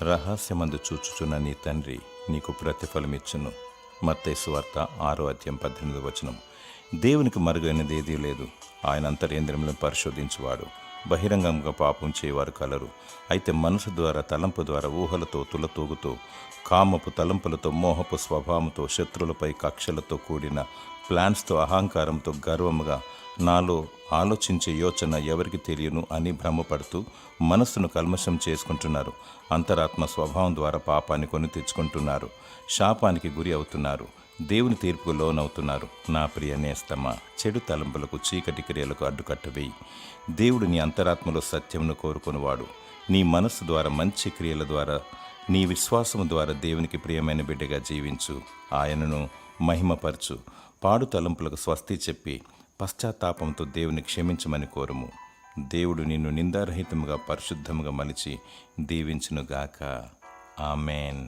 రహస్యమందు చూచుచున్న నీ తండ్రి నీకు ప్రతిఫలమిచ్చును. మత్తయి సువార్త 6:18. దేవునికి మరుగైనది ఏదీ లేదు. ఆయన అంతరేంద్రియములను పరిశోధించువాడు. బహిరంగంగా పాపం చేయవారు కలరు. అయితే మనసు ద్వారా, తలంపు ద్వారా, ఊహలతో, తులతూగుతూ, కామపు తలంపులతో, మోహపు స్వభావంతో, శత్రులపై కక్షలతో కూడిన ప్లాన్స్తో, అహంకారంతో, గర్వముగా నాలో ఆలోచించే యోచన ఎవరికి తెలియను అని భ్రమపడుతూ మనస్సును కల్మషం చేసుకుంటున్నారు. అంతరాత్మ స్వభావం ద్వారా పాపాన్ని కొని తెచ్చుకుంటున్నారు. శాపానికి గురి అవుతున్నారు. దేవుని తీర్పుకు లోనవుతున్నారు. నా ప్రియ నేస్తమా, చెడు తలంపులకు, చీకటి క్రియలకు అడ్డుకట్టవేయి. దేవుడు నీ అంతరాత్మలో సత్యమును కోరుకునివాడు. నీ మనస్సు ద్వారా, మంచి క్రియల ద్వారా, నీ విశ్వాసము ద్వారా దేవునికి ప్రియమైన బిడ్డగా జీవించు. ఆయనను మహిమపరచు. పాడు తలంపులకు స్వస్తి చెప్పి పశ్చాత్తాపంతో దేవుని క్షమించమని కోరుము. దేవుడు నిన్ను నిందారహితముగా, పరిశుద్ధముగా మలిచి దీవించునుగాక. ఆమెన్.